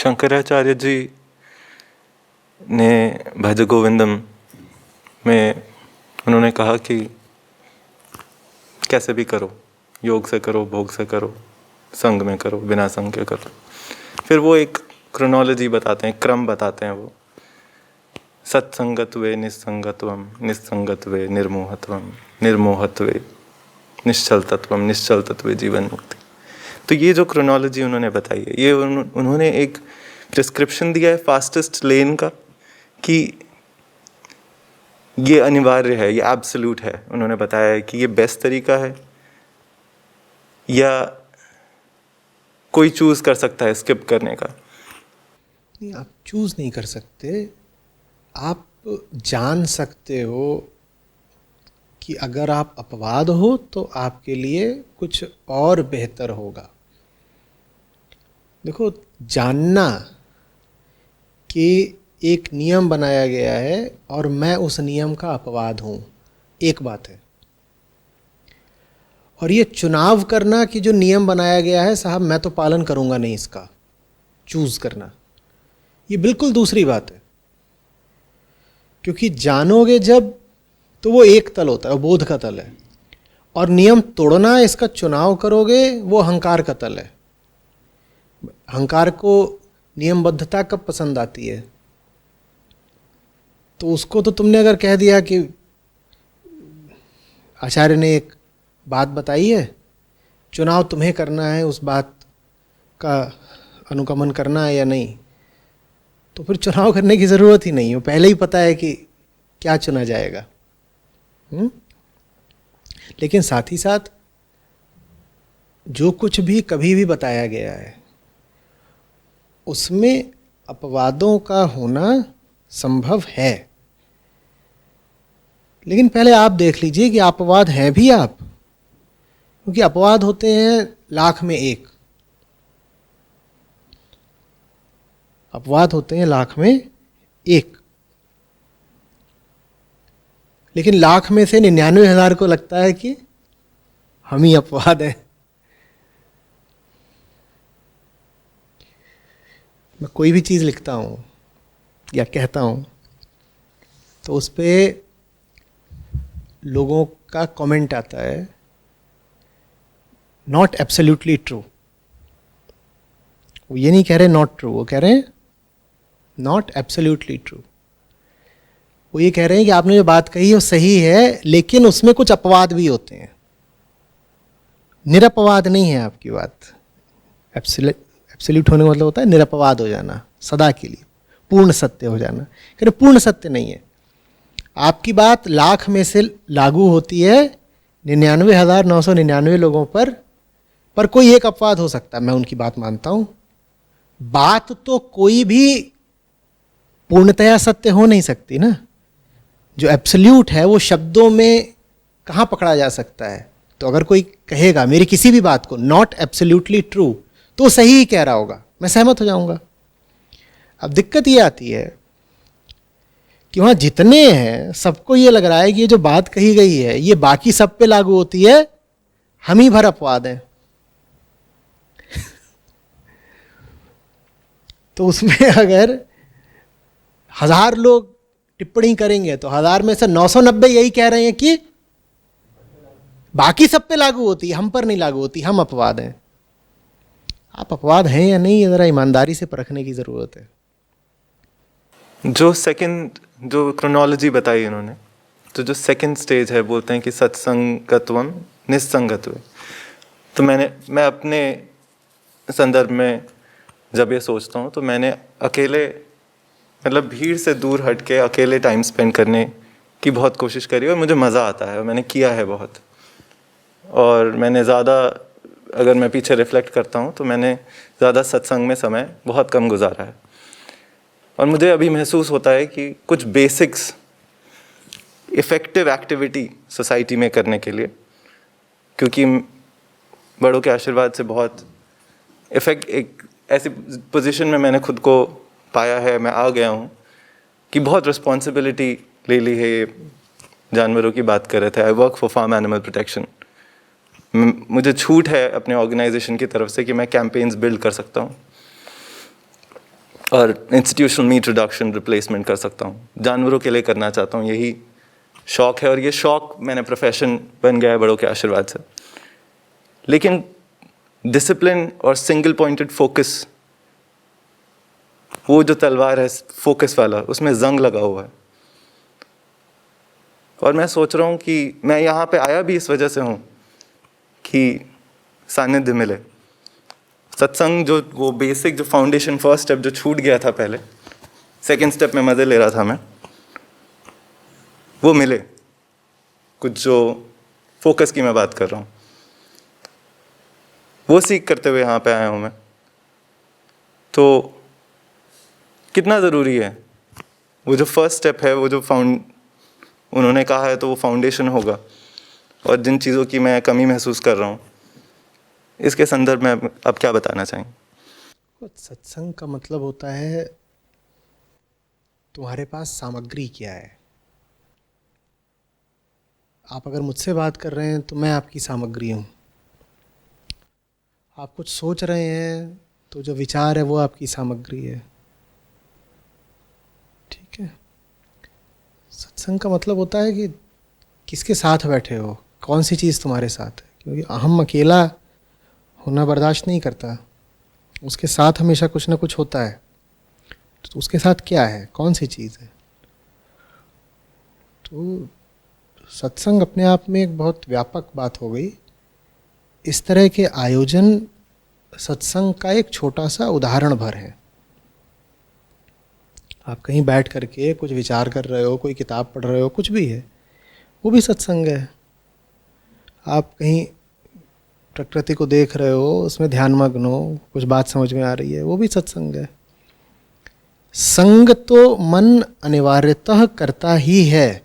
शंकराचार्य जी ने भज गोविंदम में उन्होंने कहा कि कैसे भी करो, योग से करो, भोग से करो, संग में करो, बिना संग के करो। फिर वो एक क्रोनोलॉजी बताते हैं, क्रम बताते हैं वो। सत्संगत्वे निस्संगत्वम, निस्संगत्वे निर्मोहत्वम, निर्मोहत्वे निश्चलतत्वम, निश्चलतत्वे जीवन मुक्ति। तो ये जो क्रोनोलॉजी उन्होंने बताई है, ये उन्होंने एक प्रिस्क्रिप्शन दिया है फास्टेस्ट लेन का कि ये अनिवार्य है, ये एब्सोल्यूट है। उन्होंने बताया है कि ये बेस्ट तरीका है या कोई चूज कर सकता है स्किप करने का। नहीं, आप चूज नहीं कर सकते। आप जान सकते हो कि अगर आप अपवाद हो तो आपके लिए कुछ और बेहतर होगा। देखो, जानना कि एक नियम बनाया गया है और मैं उस नियम का अपवाद हूं, एक बात है। और ये चुनाव करना कि जो नियम बनाया गया है साहब मैं तो पालन करूंगा नहीं इसका, चूज करना, ये बिल्कुल दूसरी बात है। क्योंकि जानोगे जब तो वो एक तल होता है, वो बोध का तल है, और नियम तोड़ना, इसका चुनाव करोगे, वो अहंकार का तल है। अहंकार को नियमबद्धता कब पसंद आती है? तो उसको तो तुमने अगर कह दिया कि आचार्य ने एक बात बताई है, चुनाव तुम्हें करना है, उस बात का अनुगमन करना है या नहीं, तो फिर चुनाव करने की ज़रूरत ही नहीं है, पहले ही पता है कि क्या चुना जाएगा। लेकिन साथ ही साथ जो कुछ भी कभी भी बताया गया है उसमें अपवादों का होना संभव है। लेकिन पहले आप देख लीजिए कि अपवाद हैं भी आप, क्योंकि अपवाद होते हैं लाख में एक, अपवाद होते हैं लाख में एक। लेकिन लाख में से 99,000 को लगता है कि हम ही अपवाद हैं। मैं कोई भी चीज़ लिखता हूँ या कहता हूँ तो उस पर लोगों का कमेंट आता है, नॉट एब्सोल्युटली ट्रू। वो ये नहीं कह रहे नॉट ट्रू, वो कह रहे हैं नॉट एब्सोल्युटली ट्रू। वो ये कह रहे हैं कि आपने जो बात कही वो सही है, लेकिन उसमें कुछ अपवाद भी होते हैं, निरपवाद नहीं है आपकी बात। एब्सोल्यूट होने का मतलब होता है निरपवाद हो जाना, सदा के लिए पूर्ण सत्य हो जाना। कह रहे पूर्ण सत्य नहीं है, आपकी बात लाख में से लागू होती है 99,999 लोगों पर कोई एक अपवाद हो सकता है, मैं उनकी बात मानता हूं। बात तो कोई भी पूर्णतया सत्य हो नहीं सकती ना। जो एब्सोल्यूट है वो शब्दों में कहाँ पकड़ा जा सकता है? तो अगर कोई कहेगा मेरी किसी भी बात को नॉट एब्सोल्युटली ट्रू, तो सही ही कह रहा होगा, मैं सहमत हो जाऊंगा। अब दिक्कत ये आती है कि वहाँ जितने हैं सबको ये लग रहा है कि ये जो बात कही गई है ये बाकी सब पे लागू होती है, हम ही भर अपवाद हैं। तो उसमें अगर 1000 लोग टिप्पणी करेंगे तो 1000 में से 990 यही कह रहे हैं कि बाकी सब पे लागू होती है, हम पर नहीं लागू होती, हम अपवाद हैं। आप अपवाद हैं या नहीं, ये जरा ईमानदारी से परखने की जरूरत है। जो क्रोनोलॉजी बताई इन्होंने, तो जो सेकंड स्टेज है, बोलते हैं कि सत्संगत्वम निस्संगत्व। तो मैं अपने संदर्भ में जब ये सोचता हूँ तो मैंने अकेले, मतलब भीड़ से दूर हट के अकेले टाइम स्पेंड करने की बहुत कोशिश करी और मुझे मज़ा आता है और मैंने किया है बहुत। और मैंने ज़्यादा, अगर मैं पीछे रिफ्लेक्ट करता हूँ तो मैंने ज़्यादा सत्संग में समय बहुत कम गुजारा है। और मुझे अभी महसूस होता है कि कुछ बेसिक्स इफ़ेक्टिव एक्टिविटी सोसाइटी में करने के लिए, क्योंकि बड़ों के आशीर्वाद से बहुत एक ऐसी पोजीशन में मैंने खुद को पाया है, मैं आ गया हूँ कि बहुत रिस्पॉन्सिबिलिटी ले ली है। ये जानवरों की बात कर रहे थे, I work for farm animal protection. मुझे छूट है अपने ऑर्गेनाइजेशन की तरफ से कि मैं कैंपेन्स बिल्ड कर सकता हूँ। और इंस्टीट्यूशनल मीट रिडक्शन रिप्लेसमेंट कर सकता हूँ, जानवरों के लिए करना चाहता हूँ, यही शौक़ है। और ये शौक़ मैंने प्रोफेशन बन गया है बड़ों के आशीर्वाद से। लेकिन डिसिप्लिन और सिंगल पॉइंटेड फोकस, वो जो तलवार है फोकस वाला, उसमें जंग लगा हुआ है। और मैं सोच रहा हूँ कि मैं यहाँ पे आया भी इस वजह से हूँ कि सानिध्य मिले, सत्संग जो वो बेसिक जो फाउंडेशन फर्स्ट स्टेप जो छूट गया था पहले, सेकंड स्टेप में मज़े ले रहा था मैं, वो मिले। कुछ जो फोकस की मैं बात कर रहा हूँ, वो सीख करते हुए यहाँ पे आया हूँ मैं। तो कितना ज़रूरी है वो जो फर्स्ट स्टेप है, वो जो उन्होंने कहा है तो वो फाउंडेशन होगा। और जिन चीज़ों की मैं कमी महसूस कर रहा हूँ, इसके संदर्भ में अब क्या बताना चाहेंगे? सत्संग का मतलब होता है तुम्हारे पास सामग्री क्या है। आप अगर मुझसे बात कर रहे हैं तो मैं आपकी सामग्री हूँ। आप कुछ सोच रहे हैं तो जो विचार है वो आपकी सामग्री है। ठीक है। सत्संग का मतलब होता है कि किसके साथ बैठे हो, कौन सी चीज़ तुम्हारे साथ है। क्योंकि हम अकेला होना बर्दाश्त नहीं करता, उसके साथ हमेशा कुछ ना कुछ होता है। तो उसके साथ क्या है, कौन सी चीज़ है। तो सत्संग अपने आप में एक बहुत व्यापक बात हो गई। इस तरह के आयोजन सत्संग का एक छोटा सा उदाहरण भर है। आप कहीं बैठ करके कुछ विचार कर रहे हो, कोई किताब पढ़ रहे हो, कुछ भी है, वो भी सत्संग है। आप कहीं प्रकृति को देख रहे हो, उसमें ध्यानमग्न हो, कुछ बात समझ में आ रही है, वो भी सत्संग है। संग तो मन अनिवार्यतः करता ही है।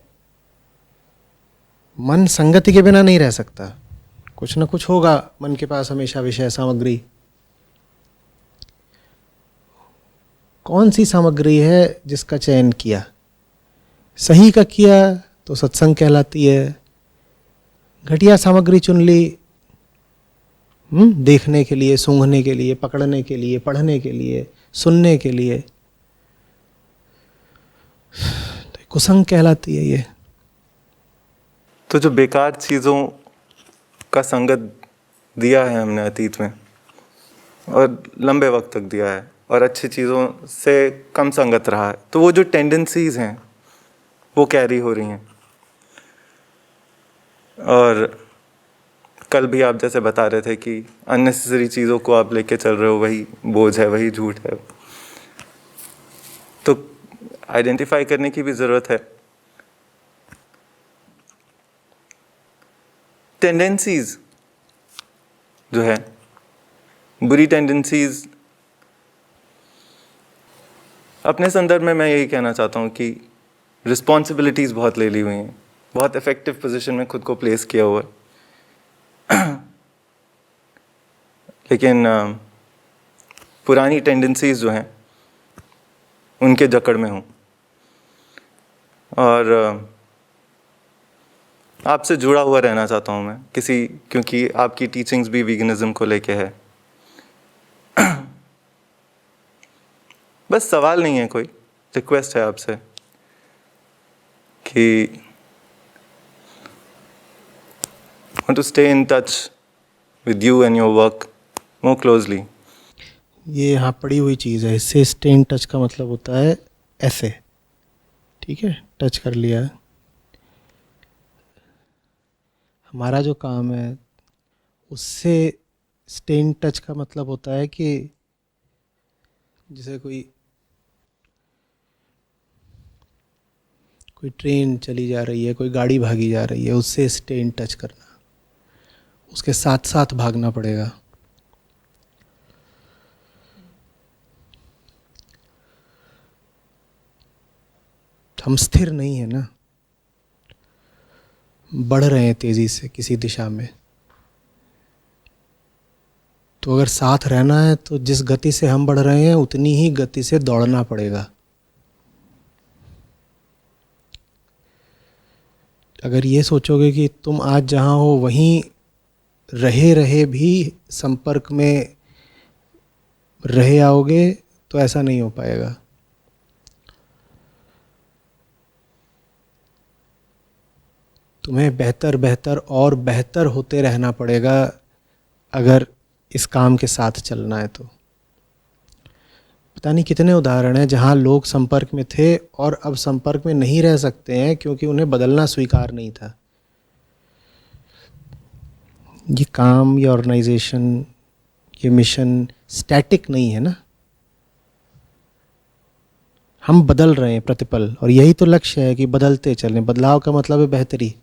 मन संगति के बिना नहीं रह सकता, कुछ ना कुछ होगा मन के पास हमेशा विषय सामग्री। कौन सी सामग्री है जिसका चयन किया, सही का किया तो सत्संग कहलाती है। घटिया सामग्री चुन ली, देखने के लिए, सूंघने के लिए, पकड़ने के लिए, पढ़ने के लिए, सुनने के लिए, तो कुसंग कहलाती है ये। तो जो बेकार चीज़ों का संगत दिया है हमने अतीत में, और लंबे वक्त तक दिया है, और अच्छी चीज़ों से कम संगत रहा है, तो वो जो टेंडेंसीज़ हैं वो कैरी हो रही हैं। और कल भी आप जैसे बता रहे थे कि अननेसेसरी चीज़ों को आप लेके चल रहे हो, वही बोझ है, वही झूठ है। तो आइडेंटिफाई करने की भी ज़रूरत है। टेंडेंसीज़ जो है, बुरी टेंडेंसीज़, अपने संदर्भ में मैं यही कहना चाहता हूँ कि रिस्पॉन्सिबिलिटीज़ बहुत ले ली हुई हैं, बहुत इफ़ेक्टिव पोजीशन में खुद को प्लेस किया हुआ है। लेकिन पुरानी टेंडेंसीज़ जो हैं उनके जकड़ में हूँ। और आपसे जुड़ा हुआ रहना चाहता हूँ मैं क्योंकि आपकी टीचिंग्स भी वीगनिज़्म को लेके है। बस सवाल नहीं है, कोई रिक्वेस्ट है आपसे कि want to stay in touch with you and your work more closely. ये यहाँ पड़ी हुई चीज़ है। इससे स्टे इन टच का मतलब होता है ऐसे, ठीक है, टच कर लिया। हमारा जो काम है उससे स्टे इन टच का मतलब होता है कि जैसे कोई ट्रेन चली जा रही है, कोई गाड़ी भागी जा रही है, उससे स्टे इन टच करना, उसके साथ साथ भागना पड़ेगा। हम स्थिर नहीं है ना, बढ़ रहे हैं तेजी से किसी दिशा में। तो अगर साथ रहना है तो जिस गति से हम बढ़ रहे हैं उतनी ही गति से दौड़ना पड़ेगा। अगर ये सोचोगे कि तुम आज जहाँ हो वहीं रहे भी संपर्क में रहे आओगे, तो तो ऐसा नहीं हो पाएगा। तुम्हें बेहतर बेहतर और बेहतर होते रहना पड़ेगा अगर इस काम के साथ चलना है तो। पता नहीं कितने उदाहरण हैं जहाँ लोग संपर्क में थे और अब संपर्क में नहीं रह सकते हैं क्योंकि उन्हें बदलना स्वीकार नहीं था। ये काम, ये ऑर्गेनाइजेशन, ये मिशन स्टैटिक नहीं है ना, हम बदल रहे हैं प्रतिपल, और यही तो लक्ष्य है कि बदलते चलें। बदलाव का मतलब है बेहतरी।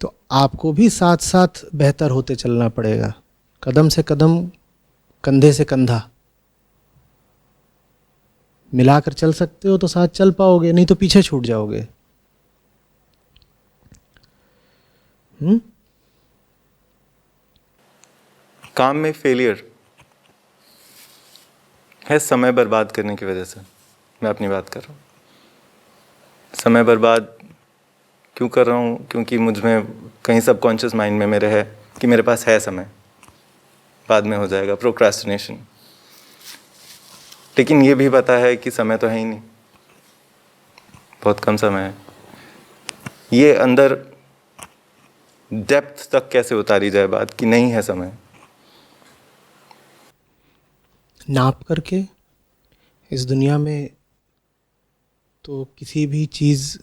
तो आपको भी साथ साथ बेहतर होते चलना पड़ेगा, कदम से कदम, कंधे से कंधा मिलाकर चल सकते हो तो साथ चल पाओगे, नहीं तो पीछे छूट जाओगे। काम में फेलियर है समय बर्बाद करने की वजह से। मैं अपनी बात कर रहा हूँ, समय बर्बाद क्यों कर रहा हूँ? क्योंकि मुझ में कहीं सबकॉन्शियस माइंड में मेरे है कि मेरे पास है समय, बाद में हो जाएगा, प्रोक्रास्टिनेशन। लेकिन ये भी पता है कि समय तो है ही नहीं, बहुत कम समय है। ये अंदर डेप्थ तक कैसे उतारी जाए बात कि नहीं है समय? नाप करके। इस दुनिया में तो किसी भी चीज़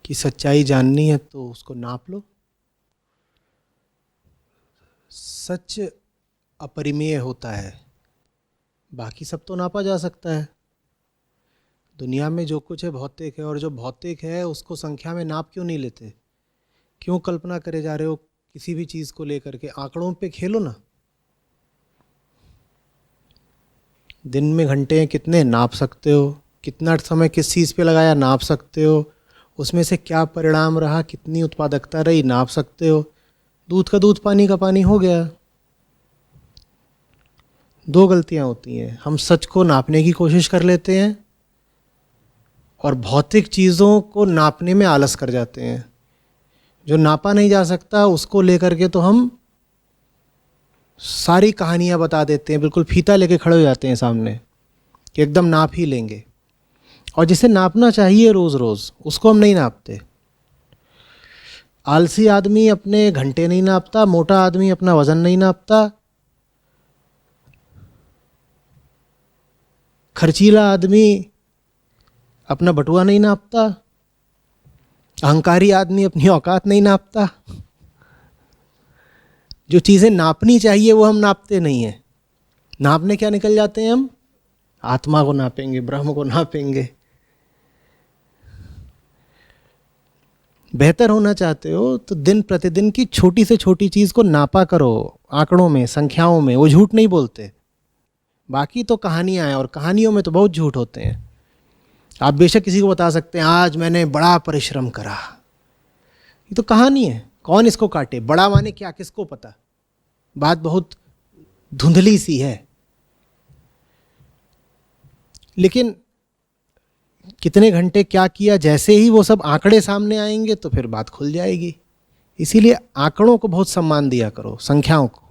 की सच्चाई जाननी है तो उसको नाप लो। सच अपरिमेय होता है, बाकी सब तो नापा जा सकता है। दुनिया में जो कुछ है भौतिक है, और जो भौतिक है उसको संख्या में नाप क्यों नहीं लेते? क्यों कल्पना करे जा रहे हो किसी भी चीज़ को लेकर के? आंकड़ों पे खेलो ना। दिन में घंटे कितने नाप सकते हो, कितना समय किस चीज़ पे लगाया नाप सकते हो, उसमें से क्या परिणाम रहा, कितनी उत्पादकता रही नाप सकते हो। दूध का दूध, पानी का पानी हो गया। दो गलतियां होती हैं, हम सच को नापने की कोशिश कर लेते हैं और भौतिक चीज़ों को नापने में आलस कर जाते हैं। जो नापा नहीं जा सकता उसको लेकर के तो हम सारी कहानियां बता देते हैं, बिल्कुल फीता लेके खड़े हो जाते हैं सामने कि एकदम नाप ही लेंगे। और जिसे नापना चाहिए रोज़ रोज़, उसको हम नहीं नापते। आलसी आदमी अपने घंटे नहीं नापता, मोटा आदमी अपना वज़न नहीं नापता, खर्चीला आदमी अपना बटुआ नहीं नापता, अहंकारी आदमी अपनी औकात नहीं नापता। जो चीज़ें नापनी चाहिए वो हम नापते नहीं हैं। नापने क्या निकल जाते हैं हम? आत्मा को नापेंगे, ब्रह्म को नापेंगे। बेहतर होना चाहते हो तो दिन प्रतिदिन की छोटी से छोटी चीज़ को नापा करो, आंकड़ों में, संख्याओं में। वो झूठ नहीं बोलते। बाकी तो कहानियाँ हैं, और कहानियों में तो बहुत झूठ होते हैं। आप बेशक किसी को बता सकते हैं आज मैंने बड़ा परिश्रम करा, ये तो कहानी है। कौन इसको काटे? बड़ा माने क्या, किसको पता? बात बहुत धुंधली सी है। लेकिन कितने घंटे क्या किया, जैसे ही वो सब आंकड़े सामने आएंगे तो फिर बात खुल जाएगी। इसीलिए आंकड़ों को बहुत सम्मान दिया करो, संख्याओं को।